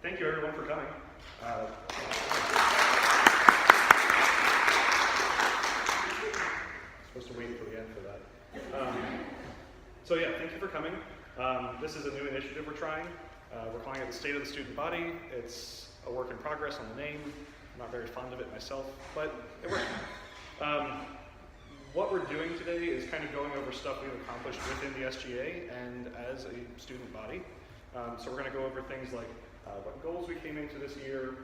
Thank you everyone for coming. Supposed to wait until the end for that. So yeah, thank you for coming. This is a new initiative we're trying. We're calling it the State of the Student Body. It's a work in progress on the name. I'm not very fond of it myself, but it works. What we're doing today is kind of going over stuff we've accomplished within the SGA and as a student body. So we're going to go over things like what goals we came into this year,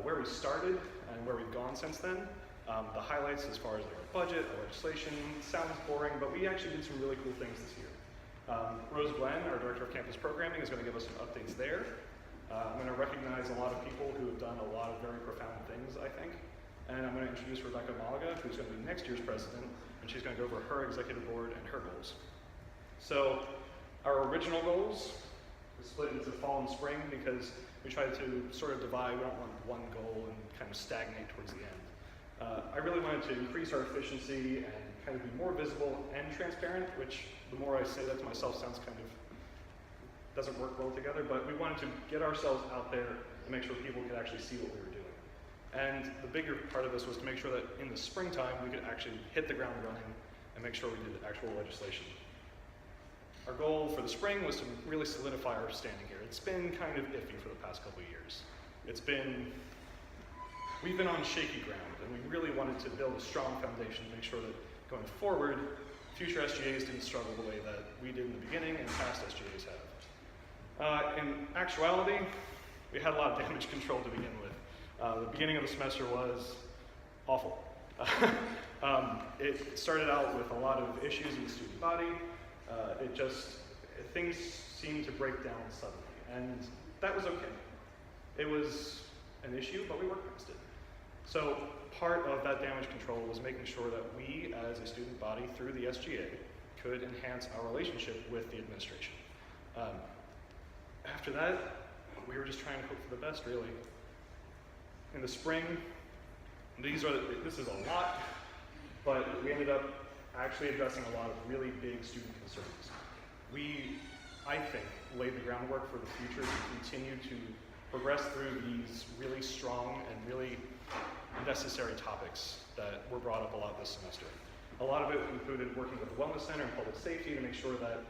where we started and where we've gone since then, the highlights as far as like our budget, our legislation. Sounds boring, but we actually did some really cool things this year. Rose Glenn, our Director of Campus Programming, is going to give us some updates there. I'm going to recognize a lot of people who have done a lot of very profound things, I think. And I'm going to introduce Rebecca Malaga, who's going to be next year's president, and she's going to go over her executive board and her goals. So our original goals is split into fall and spring because we tried to sort of divide. We don't want one goal and kind of stagnate towards the end. I really wanted to increase our efficiency and kind of be more visible and transparent, which the more I say that to myself sounds kind of doesn't work well together, but we wanted to get ourselves out there and make sure people could actually see what we were doing. And the bigger part of this was to make sure that in the springtime we could actually hit the ground running and make sure we did actual legislation. Our goal for the spring was to really solidify our standing here. It's been kind of iffy for the past couple of years. We've been on shaky ground, and we really wanted to build a strong foundation to make sure that going forward, future SGAs didn't struggle the way that we did in the beginning and past SGAs have. In actuality, we had a lot of damage control to begin with. The beginning of the semester was awful. It started out with a lot of issues in the student body. Things seemed to break down suddenly, and that was okay. It was an issue, but we worked past it. So part of that damage control was making sure that we, as a student body through the SGA, could enhance our relationship with the administration. After that, we were just trying to hope for the best, really. In the spring, this is a lot, but we ended up actually addressing a lot of really big student concerns. We, I think, laid the groundwork for the future to continue to progress through these really strong and really necessary topics that were brought up a lot this semester. A lot of it included working with the Wellness Center and Public Safety to make sure that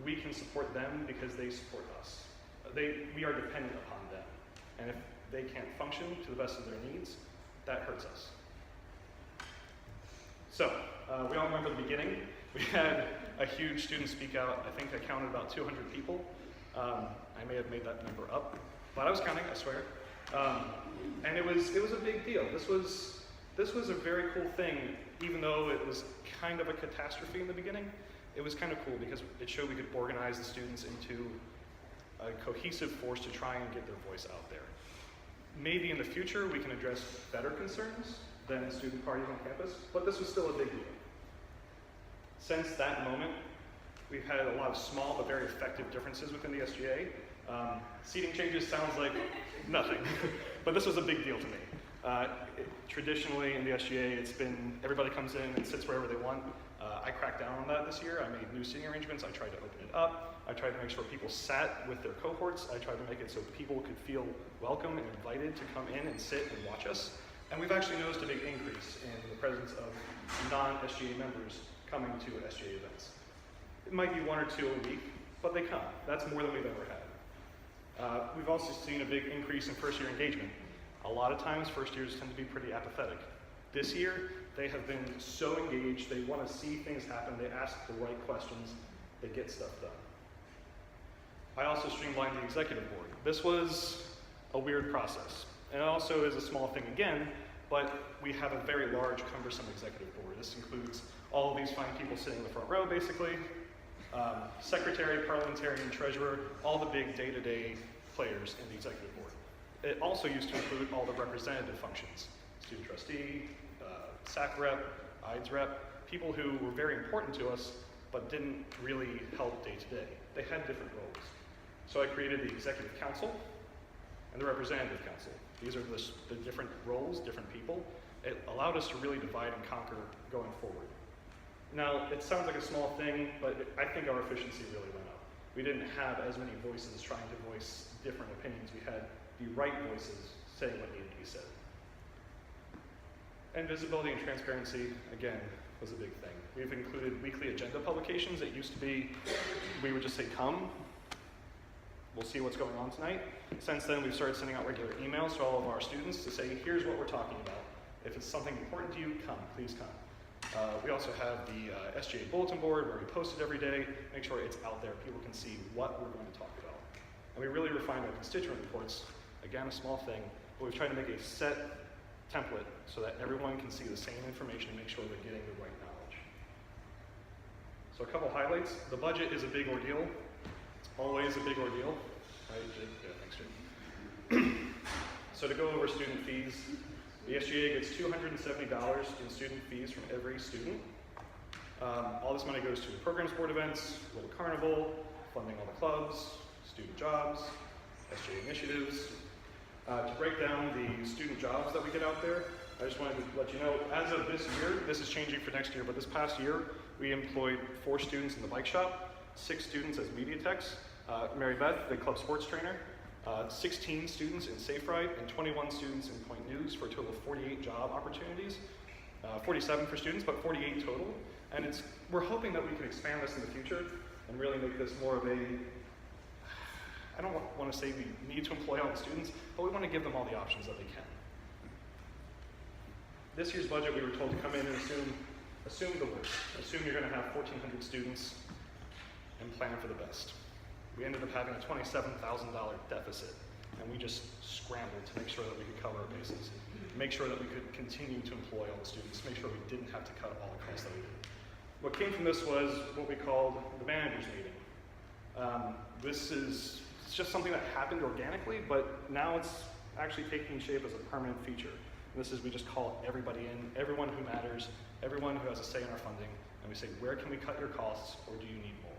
we can support them because they support us. We are dependent upon them, and if they can't function to the best of their needs, that hurts us. So, we all remember the beginning. We had a huge student speak out. I think I counted about 200 people. I may have made that number up, but I was counting, I swear. And it was a big deal. This was a very cool thing, even though it was kind of a catastrophe in the beginning. It was kind of cool because it showed we could organize the students into a cohesive force to try and get their voice out there. Maybe in the future we can address better concerns than student parties on campus, but this was still a big deal. Since that moment, we've had a lot of small but very effective differences within the SGA. Seating changes sounds like nothing, but this was a big deal to me. Traditionally in the SGA, it's been everybody comes in and sits wherever they want. I cracked down on that this year. I made new seating arrangements. I tried to open it up. I tried to make sure people sat with their cohorts. I tried to make it so people could feel welcome and invited to come in and sit and watch us. And we've actually noticed a big increase in the presence of non-SGA members coming to SGA events. It might be one or two a week, but they come. That's more than we've ever had. We've also seen a big increase in first-year engagement. A lot of times, first years tend to be pretty apathetic. This year, they have been so engaged. They want to see things happen. They ask the right questions. They get stuff done. I also streamlined the executive board. This was a weird process. And it also is a small thing again, but we have a very large, cumbersome executive board. This includes all of these fine people sitting in the front row, basically. Secretary, parliamentarian, treasurer, all the big day-to-day players in the executive board. It also used to include all the representative functions. Student trustee, SAC rep, IDES rep, people who were very important to us, but didn't really help day to day. They had different roles. So I created the executive council and the representative council. These are the different roles, different people. It allowed us to really divide and conquer going forward. Now, it sounds like a small thing, but I think our efficiency really went up. We didn't have as many voices trying to voice different opinions. We had the right voices saying what needed to be said. And visibility and transparency, again, was a big thing. We've included weekly agenda publications. It used to be, we would just say, come, we'll see what's going on tonight. Since then, we've started sending out regular emails to all of our students to say, here's what we're talking about. If it's something important to you, come, please come. We also have the SGA bulletin board where we post it every day, make sure it's out there, people can see what we're going to talk about. And we really refined our constituent reports, again, a small thing, but we've tried to make a set template so that everyone can see the same information and make sure they're getting the right knowledge. So a couple highlights. The budget is a big ordeal. It's always a big ordeal. Right, Jake? Yeah, thanks, Jake. So to go over student fees, the SGA gets $270 in student fees from every student. All this money goes to programs board events, Little Carnival, funding all the clubs, student jobs, SGA initiatives. To break down the student jobs that we get out there, I just wanted to let you know, as of this year, this is changing for next year, but this past year, we employed 4 students in the bike shop, 6 students as media techs, Mary Beth, the club sports trainer, 16 students in Safe Ride, and 21 students in Point News for a total of 48 job opportunities. 47 for students, but 48 total. And we're hoping that we can expand this in the future and really make this more of a, I don't want to say we need to employ all the students, but we want to give them all the options that they can. This year's budget, we were told to come in and assume the worst. Assume you're going to have 1,400 students and plan for the best. We ended up having a $27,000 deficit, and we just scrambled to make sure that we could cover our bases, make sure that we could continue to employ all the students, make sure we didn't have to cut all the costs that we did. What came from this was what we called the managers meeting. It's just something that happened organically, but now it's actually taking shape as a permanent feature. And this is, we just call everybody in, everyone who matters, everyone who has a say in our funding, and we say, where can we cut your costs, or do you need more?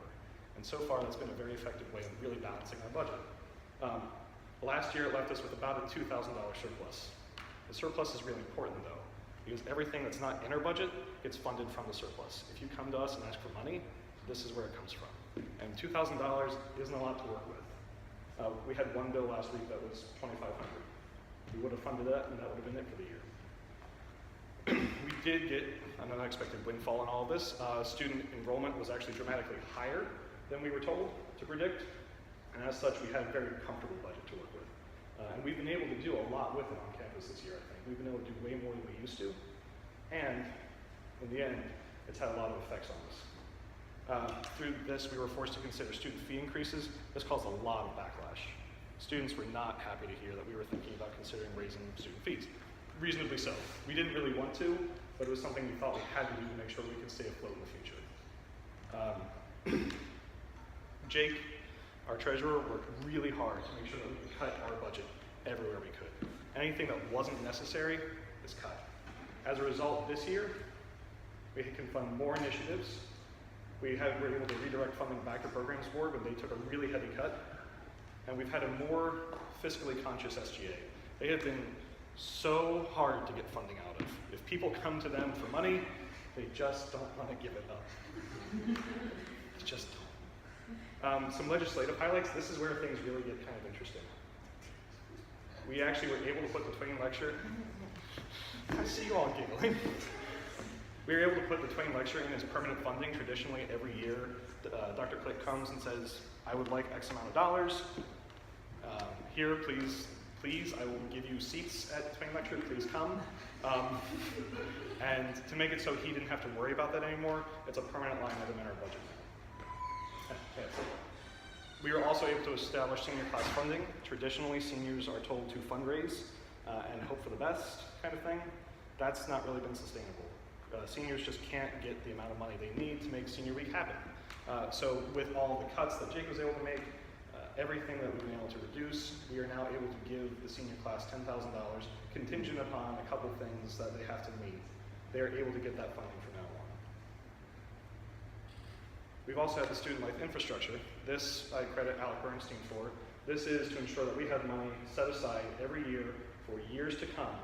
And so far, that's been a very effective way of really balancing our budget. Last year, it left us with about a $2,000 surplus. The surplus is really important, though, because everything that's not in our budget gets funded from the surplus. If you come to us and ask for money, this is where it comes from. And $2,000 isn't a lot to work with. We had one bill last week that was $2,500. We would have funded that, and that would have been it for the year. We did get an unexpected windfall in all of this. Student enrollment was actually dramatically higher than we were told to predict, and as such, we had a very comfortable budget to work with. And we've been able to do a lot with it on campus this year, I think. We've been able to do way more than we used to, and in the end, it's had a lot of effects on us. Through this, we were forced to consider student fee increases. This caused a lot of backlash. Students were not happy to hear that we were thinking about considering raising student fees. Reasonably so. We didn't really want to, but it was something we thought we had to do to make sure we could stay afloat in the future. Jake, our treasurer, worked really hard to make sure that we could cut our budget everywhere we could. Anything that wasn't necessary is cut. As a result, this year, we can fund more initiatives. We were able to redirect funding back to programs board when they took a really heavy cut. And we've had a more fiscally conscious SGA. They have been so hard to get funding out of. If people come to them for money, they just don't want to give it up. They just don't. Some legislative highlights. This is where things really get kind of interesting. We actually were able to put the Twain Lecture. I see you all giggling. We were able to put the Twain Lecture in as permanent funding. Traditionally, every year, Dr. Click comes and says, I would like X amount of dollars. Here, please, I will give you seats at Twain Lecture, please come. And to make it so he didn't have to worry about that anymore, it's a permanent line item in our budget. We were also able to establish senior class funding. Traditionally, seniors are told to fundraise and hope for the best kind of thing. That's not really been sustainable. Seniors just can't get the amount of money they need to make senior week happen. So with all the cuts that Jake was able to make, everything that we've been able to reduce, we are now able to give the senior class $10,000 contingent upon a couple things that they have to meet. They are able to get that funding from now on. We've also had the student life infrastructure. This I credit Alec Bernstein for. This is to ensure that we have money set aside every year for years to come,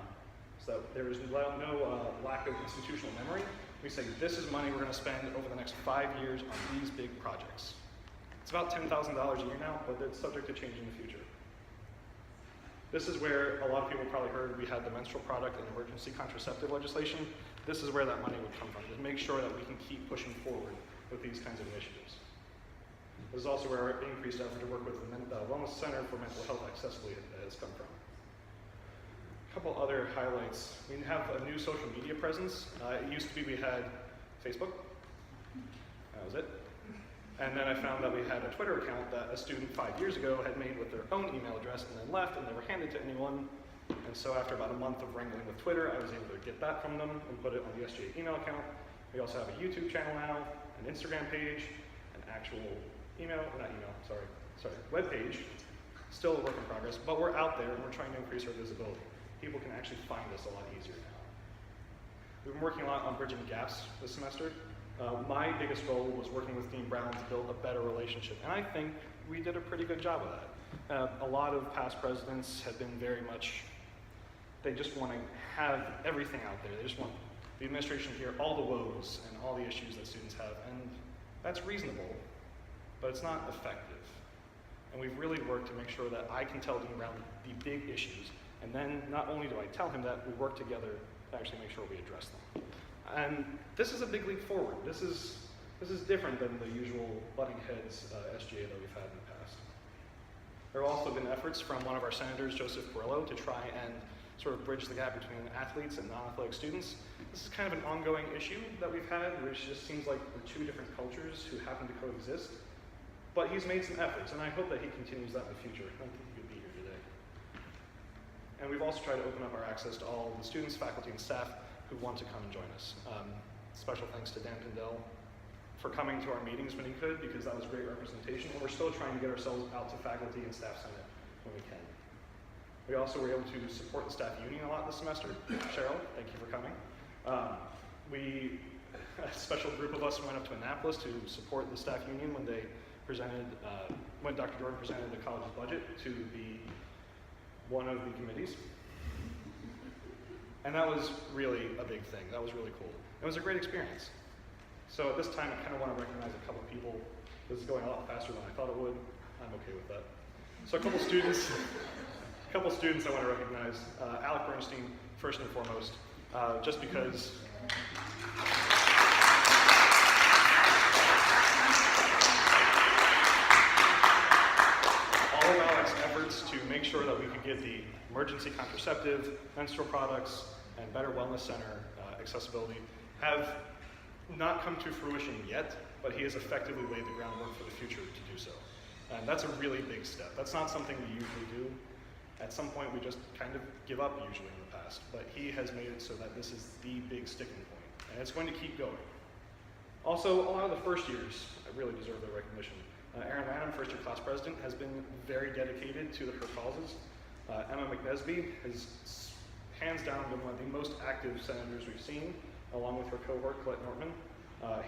so that there is no lack of institutional memory. We say, this is money we're going to spend over the next 5 years on these big projects. It's about $10,000 a year now, but it's subject to change in the future. This is where a lot of people probably heard we had the menstrual product and emergency contraceptive legislation. This is where that money would come from, to make sure that we can keep pushing forward with these kinds of initiatives. This is also where our increased effort to work with the Wellness Center for Mental Health Accessibility has come from. A couple other highlights. We have a new social media presence. It used to be we had Facebook. That was it. And then I found that we had a Twitter account that a student 5 years ago had made with their own email address and then left and never handed to anyone. And so after about a month of wrangling with Twitter, I was able to get that from them and put it on the SGA email account. We also have a YouTube channel now, an Instagram page, an actual web page. Still a work in progress, but we're out there and we're trying to increase our visibility. People can actually find us a lot easier now. We've been working a lot on bridging gaps this semester. My biggest goal was working with Dean Brown to build a better relationship, and I think we did a pretty good job of that. A lot of past presidents have been very much, they just want to have everything out there. They just want the administration to hear all the woes and all the issues that students have, and that's reasonable, but it's not effective. And we've really worked to make sure that I can tell Dean Brown the big issues, and then not only do I tell him that, we work together to actually make sure we address them. And this is a big leap forward. This is different than the usual butting heads SGA that we've had in the past. There have also been efforts from one of our senators, Joseph Perillo, to try and sort of bridge the gap between athletes and non-athletic students. This is kind of an ongoing issue that we've had, which just seems like we're two different cultures who happen to coexist. But he's made some efforts, and I hope that he continues that in the future. I don't think he could be here today. And we've also tried to open up our access to all the students, faculty, and staff who want to come and join us. Special thanks to Dan Pindell for coming to our meetings when he could, because that was great representation, and we're still trying to get ourselves out to faculty and staff senate when we can. We also were able to support the staff union a lot this semester. Cheryl, thank you for coming. A special group of us went up to Annapolis to support the staff union when they presented, when Dr. Jordan presented the college's budget to one of the committees. And that was really a big thing. That was really cool. It was a great experience. So at this time, I kind of want to recognize a couple people. This is going a lot faster than I thought it would. I'm okay with that. So a couple students I want to recognize. Alec Bernstein, first and foremost, just because all of Alec's efforts to make sure that we could get the emergency contraceptive, menstrual products, and better wellness center accessibility have not come to fruition yet, but he has effectively laid the groundwork for the future to do so. And that's a really big step. That's not something we usually do. At some point, we just kind of give up usually in the past, but he has made it so that this is the big sticking point, and it's going to keep going. Also, a lot of the first years really deserve their recognition. Erin Lanham, first year class president, has been very dedicated to her causes. Emma McNesby has hands down been one of the most active senators we've seen, along with her cohort, Colette Nortman.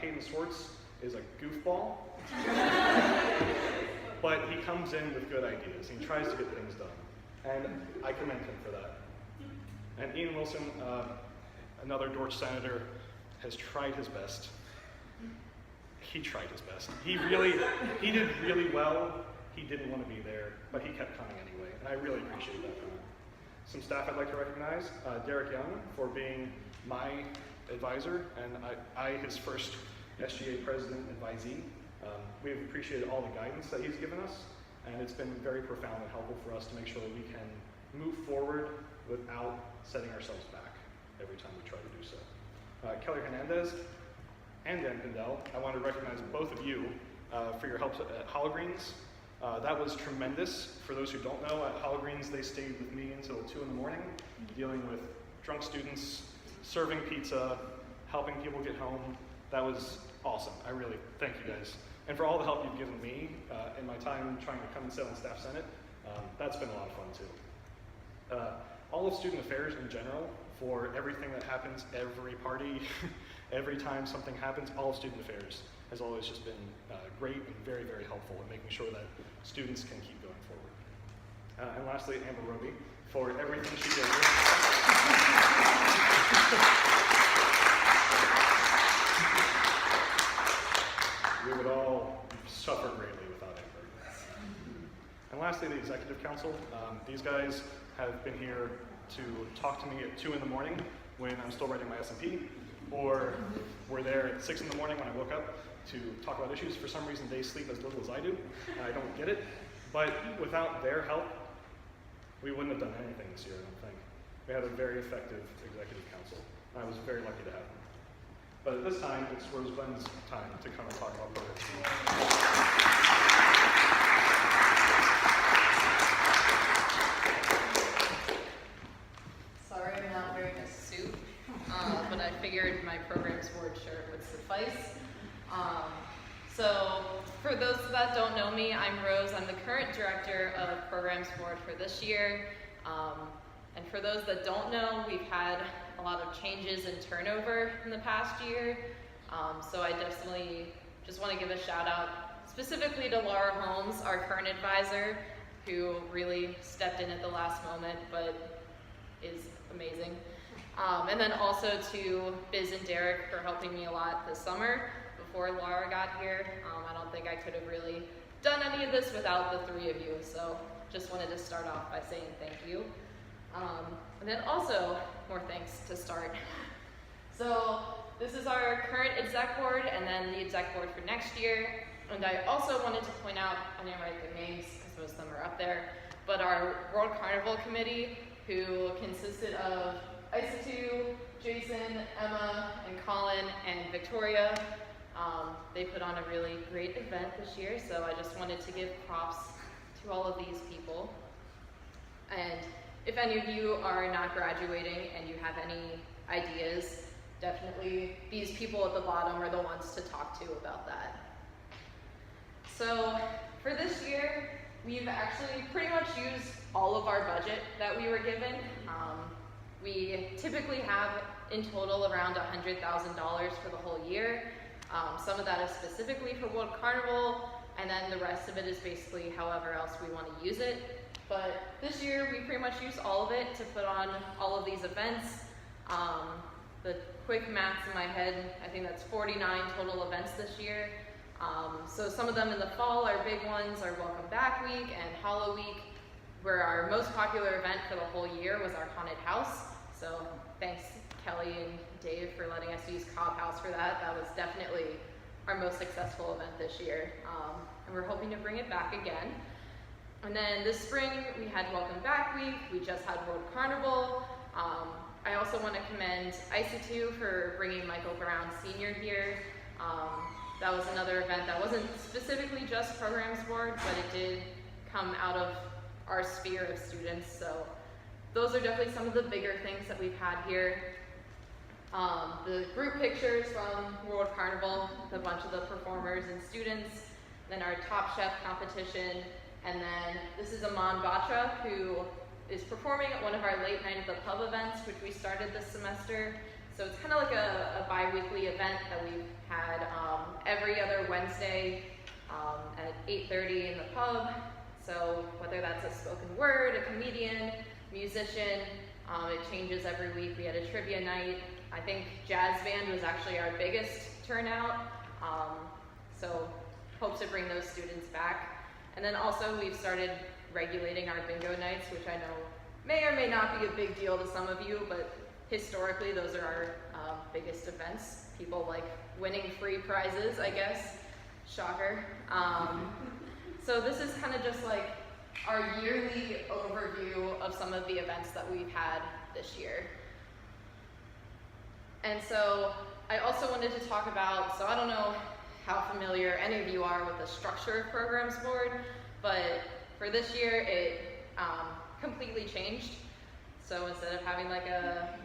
Hayden Swartz is a goofball, but he comes in with good ideas. He tries to get things done, and I commend him for that. And Ian Wilson, another Dorch senator, has tried his best. He tried his best. He did really well. He didn't want to be there, but he kept coming anyway, and I really appreciate that from him. Some staff I'd like to recognize, Derek Young, for being my advisor, and I his first SGA president advisee. We've appreciated all the guidance that he's given us, and it's been very profound and helpful for us to make sure that we can move forward without setting ourselves back every time we try to do so. Kelly Hernandez and Dan Pindell, I want to recognize both of you for your help at Hologreens. That was tremendous. For those who don't know, at Hologreens they stayed with me until 2 in the morning, dealing with drunk students, serving pizza, helping people get home. That was awesome. I really thank you guys. And for all the help you've given me in my time trying to come and sit on Staff Senate, that's been a lot of fun too. All of student affairs in general, for everything that happens, every party, every time something happens, all of student affairs has always just been great and very, very helpful in making sure that students can keep going forward. And lastly, Amber Roby, for everything she did. We would all suffer greatly without Amber. And lastly, the Executive Council. These guys have been here to talk to me at 2 in the morning when I'm still writing my S&P, or were there at 6 in the morning when I woke up to talk about issues. For some reason, they sleep as little as I do, and I don't get it. But without their help, we wouldn't have done anything this year, I don't think. We had a very effective executive council. I was very lucky to have them. But at this time, it's Roseben's time to come and talk about programs. Sorry, I'm not wearing a suit, but I figured my programs board shirt would suffice. So for those that don't know me, I'm Rose. I'm the current director of programs board for this year. And for those that don't know, we've had a lot of changes and turnover in the past year. So I definitely just want to give a shout out specifically to Laura Holmes, our current advisor, who really stepped in at the last moment, but is amazing. And then also to Biz and Derek for helping me a lot this summer before Laura got here. I don't think I could have really done any of this without the three of you, so just wanted to start off by saying thank you. And then also, more thanks to start. So this is our current exec board and then the exec board for next year. And I also wanted to point out, I didn't write their names because most of them are up there, but our World Carnival Committee, who consisted of Isatu, Jason, Emma, and Colin, and Victoria. They put on a really great event this year, so I just wanted to give props to all of these people. And if any of you are not graduating and you have any ideas, definitely these people at the bottom are the ones to talk to about that. So for this year, we've actually pretty much used all of our budget that we were given. We typically have in total around $100,000 for the whole year. Some of that is specifically for World Carnival, and then the rest of it is basically however else we want to use it. But this year, we pretty much used all of it to put on all of these events. The quick maths in my head, I think that's 49 total events this year. So some of them in the fall, our big ones are Welcome Back Week and Hollow Week, where our most popular event for the whole year was our haunted house. So thanks Kelly and Dave for letting us use Cobb House for that. That was definitely our most successful event this year. And we're hoping to bring it back again. And then this spring, we had Welcome Back Week. We just had World Carnival. I also want to commend Isatu for bringing Michael Brown Sr. here. That was another event that wasn't specifically just programs board, but it did come out of our sphere of students. So those are definitely some of the bigger things that we've had here. The group pictures from World Carnival, with a bunch of the performers and students, then our Top Chef competition, and then this is Aman Batra, who is performing at one of our late night at the pub events, which we started this semester. So it's kind of like a bi-weekly event that we've had every other Wednesday at 8:30 in the pub. So whether that's a spoken word, a comedian, musician, it changes every week. We had a trivia night. I think jazz band was actually our biggest turnout. So hope to bring those students back. And then also we've started regulating our bingo nights, which I know may or may not be a big deal to some of you, but historically those are our biggest events. People like winning free prizes, I guess. Shocker. So this is kind of just like our yearly overview of some of the events that we've had this year. And so I also wanted to talk about, so I don't know how familiar any of you are with the structure of programs board, but for this year it completely changed. So instead of having like a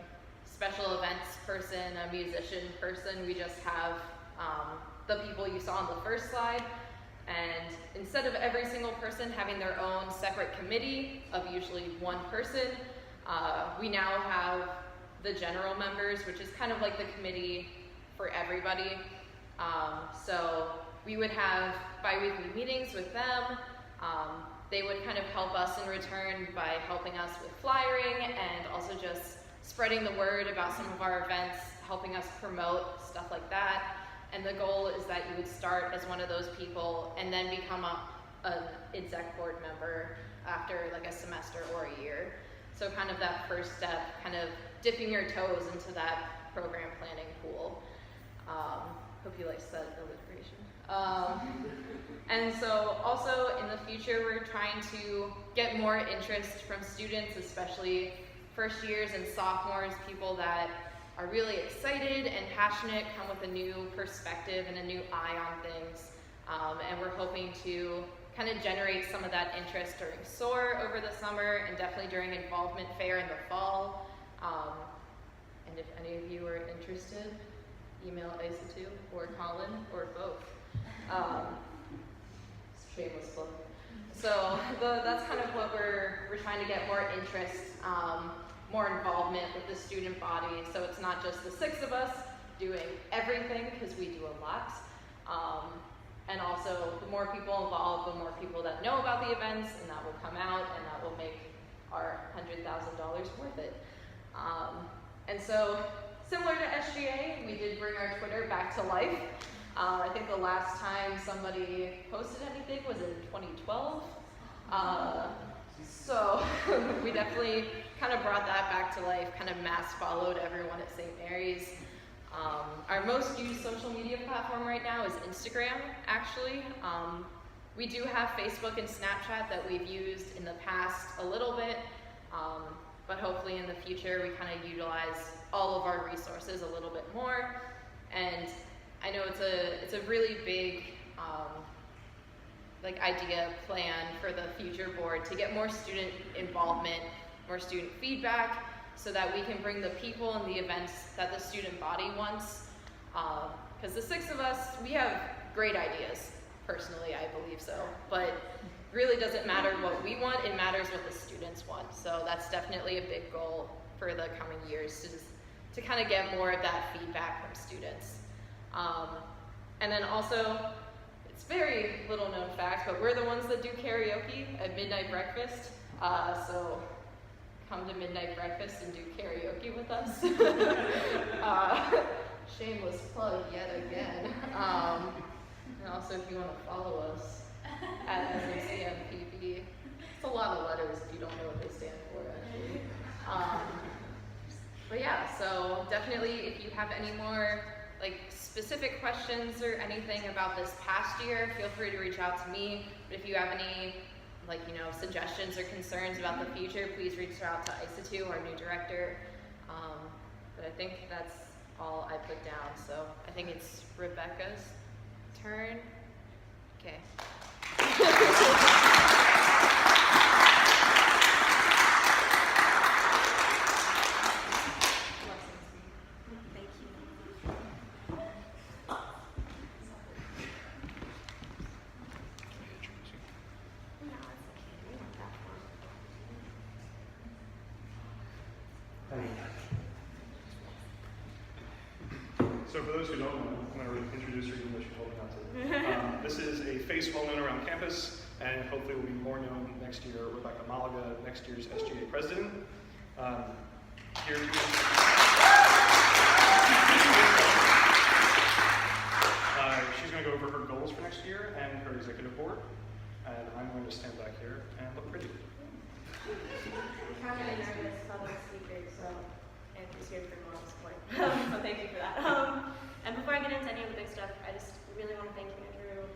special events person, a musician person, we just have the people you saw on the first slide. And instead of every single person having their own separate committee of usually one person, we now have the general members, which is kind of like the committee for everybody. So we would have bi-weekly meetings with them. They would kind of help us in return by helping us with flyering and also just spreading the word about some of our events, helping us promote, stuff like that. And the goal is that you would start as one of those people and then become an exec board member after like a semester or a year. So kind of that first step, kind of dipping your toes into that program planning pool. Hope you like that alliteration. And so also in the future, we're trying to get more interest from students, especially first years and sophomores, people that are really excited and passionate, come with a new perspective and a new eye on things. And we're hoping to kind of generate some of that interest during SOAR over the summer and definitely during Involvement Fair in the fall. And if any of you are interested, email Isa2 or Colin or both. Shameless plug. So that's kind of what we're trying to get more interest, more involvement with the student body. So it's not just the 6 of us doing everything, because we do a lot. And also, the more people involved, the more people that know about the events, and that will come out, and that will make our $100,000 worth it. And so, similar to SGA, we did bring our Twitter back to life. I think the last time somebody posted anything was in 2012. So we definitely kind of brought that back to life, kind of mass followed everyone at St. Mary's. Our most used social media platform right now is Instagram, actually. We do have Facebook and Snapchat that we've used in the past a little bit, but hopefully in the future we kind of utilize all of our resources a little bit more. And I know it's a really big idea plan for the future board to get more student involvement, more student feedback, so that we can bring the people and the events that the student body wants. Because the 6 of us, we have great ideas, personally, I believe so, but really doesn't matter what we want, it matters what the students want. So that's definitely a big goal for the coming years, to kind of get more of that feedback from students. And then also, it's very little known fact, but we're the ones that do karaoke at Midnight Breakfast. So come to Midnight Breakfast and do karaoke with us. Shameless plug yet again. And also, if you want to follow us at SMCMPB, it's a lot of letters if you don't know what they stand for, actually. But yeah, so definitely if you have any more specific questions or anything about this past year, feel free to reach out to me. But if you have any suggestions or concerns about the future, please reach out to Isa2, our new director. But I think that's all I put down. So I think it's Rebecca's turn. Okay. So for those who don't know, I'm going to introduce her even though she told me not to. This is a face well known around campus, and hopefully will be more known next year. Rebecca Malaga, next year's SGA president. Here to she's going to go over her goals for next year and her executive board, and I'm going to stand back here and look pretty. I'm kind of a nervous public speaker, so and just here for moral support. So thank you for that. And before I get into any of the big stuff, I just really want to thank you, Andrew,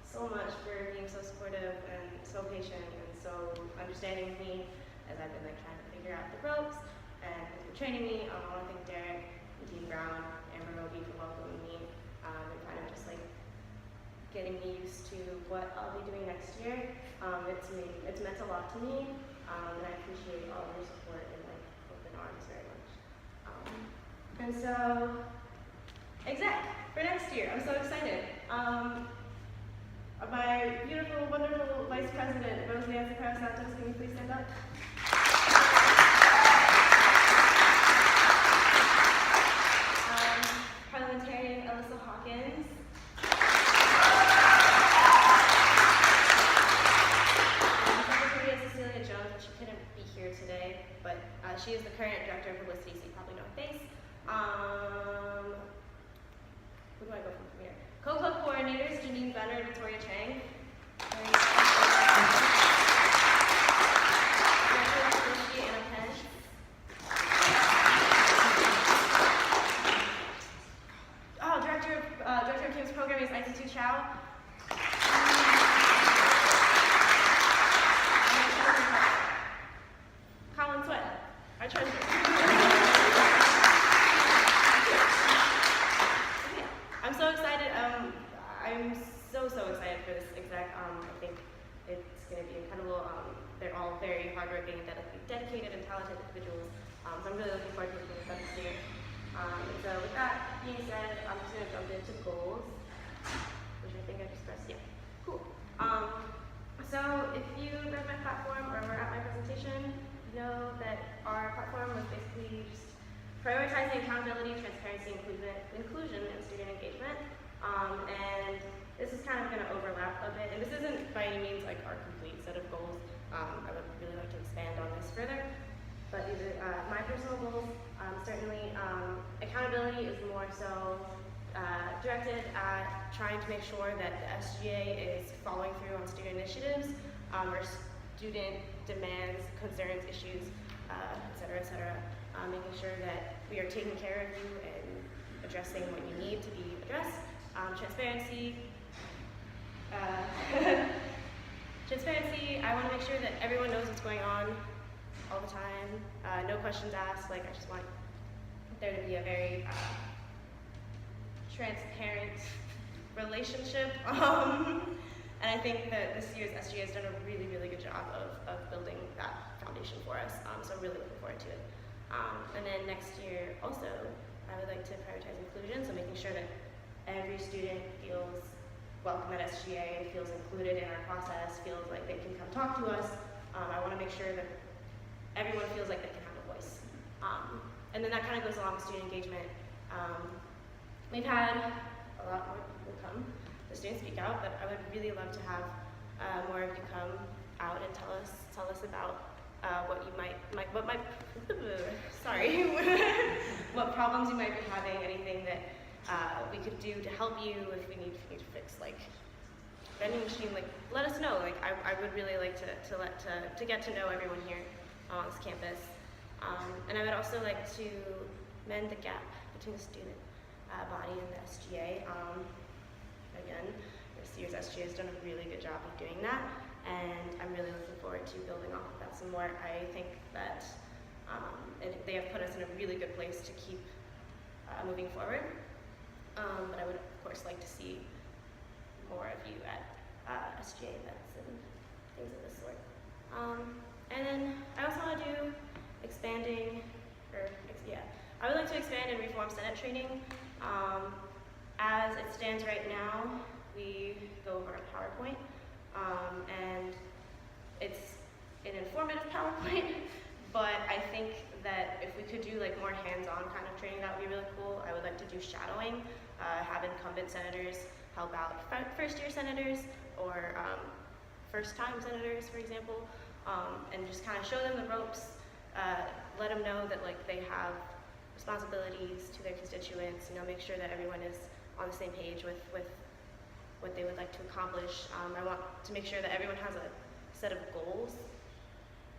so much for being so supportive and so patient and so understanding of me as I've been trying to figure out the ropes and for training me. I want to thank Derek, Dean Brown, Amber Roby for welcoming me and kind of just getting me used to what I'll be doing next year. It's meant a lot to me, and I appreciate all of your support and open arms very much. And so, exec for next year, I'm so excited. My beautiful, wonderful Vice President, Rose Nancy Santos, can you please stand up? Parliamentarian Alyssa Hawkins. Secretary Cecilia Jones, but she couldn't be here today, but she is the current Director of Publicity, so you probably know her face. Who do I go from here? Co-club coordinators, Janine Benner and Victoria Chang. Director of Publicity, Anna Penn. our treasurer. Okay, I'm so excited. I'm so excited for this exec. I think it's going to be incredible. They're all very hardworking and dedicated and talented individuals. So I'm really looking forward to working with them this year. And so with that being said, I'm just going to jump into goals, which I think I just pressed. Yeah, cool. So if you read my platform or were at my presentation, you know that our platform was basically just prioritizing accountability, transparency, inclusion, and student engagement. And this is kind of going to overlap a bit, and this isn't by any means like our complete set of goals. I would really like to expand on this further. But these are my personal goals. Certainly, accountability is more so directed at trying to make sure that the SGA is following through on student initiatives, or student demands, concerns, issues, et cetera, making sure that we are taking care of you and addressing what you need to be addressed. Transparency. Transparency, I want to make sure that everyone knows what's going on all the time. No questions asked. Like, I just want there to be a very transparent relationship. And I think that this year's SGA has done a really good job of building that foundation for us. So I'm really looking forward to it. And then next year also, I would like to prioritize inclusion, so making sure that every student feels welcome at SGA, feels included in our process, feels like they can come talk to us. I want to make sure that everyone feels like they can have a voice. And then that kind of goes along with student engagement. We've had a lot more people come to student speak out, but I would really love to have more of you come out and tell us about what you what problems you might be having, anything that we could do to help you. If we need to fix like vending machine, like let us know. Like I would really like to get to know everyone here on this campus. And I would also like to mend the gap between the student body and the SGA. Again, this year's SGA has done a really good job of doing that, and I'm really looking forward to building off of that some more. I think that they have put us in a really good place to keep moving forward. But I would, of course, like to see more of you at SGA events and things of this sort. And then I also want to do I would like to expand and reform Senate training. As it stands right now, we go over a PowerPoint, and it's an informative PowerPoint, but I think that if we could do like more hands-on kind of training, that would be really cool. I would like to do shadowing, have incumbent senators help out first-year senators or first-time senators, for example, and just kind of show them the ropes, let them know that like they have responsibilities to their constituents, make sure that everyone is on the same page with what they would like to accomplish. I want to make sure that everyone has a set of goals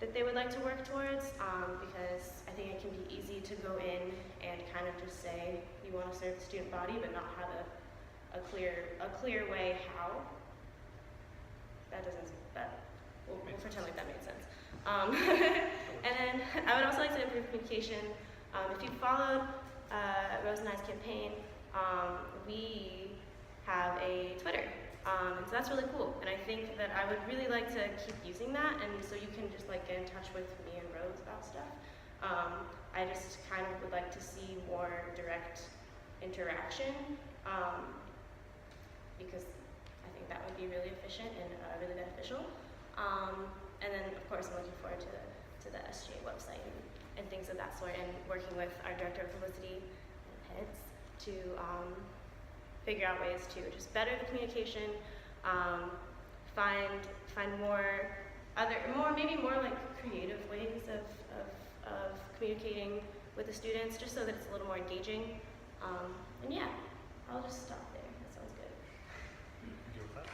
that they would like to work towards, because I think it can be easy to go in and kind of just say you want to serve the student body, but not have a clear way how. We'll pretend like that made sense. And then I would also like to improve communication. If you followed Rose and I's campaign, we have a Twitter. And so that's really cool. And I think that I would really like to keep using that, and so you can just like get in touch with me and Rose about stuff. I just kind of would like to see more direct interaction, because I think that would be really efficient and really beneficial. And then of course I'm looking forward to the SGA website and things of that sort, and working with our director of publicity and heads to figure out ways to just better the communication, find maybe more like creative ways of communicating with the students, just so that it's a little more engaging. And yeah, I'll just stop there. That sounds good. You good with that?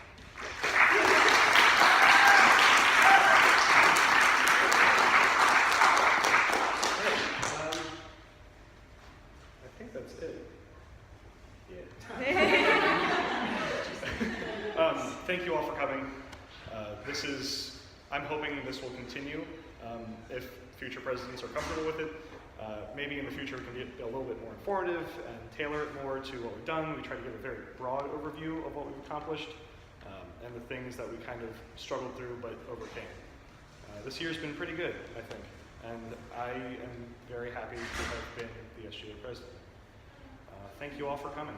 I think that's it. Yeah. Thank you all for coming. This is I'm hoping this will continue if future presidents are comfortable with it. Maybe in the future we can be a little bit more informative and tailor it more to what we've done. We try to give a very broad overview of what we've accomplished and the things that we kind of struggled through but overcame. This year's been pretty good, I think, and I am very happy to have been the SGA president. Thank you all for coming.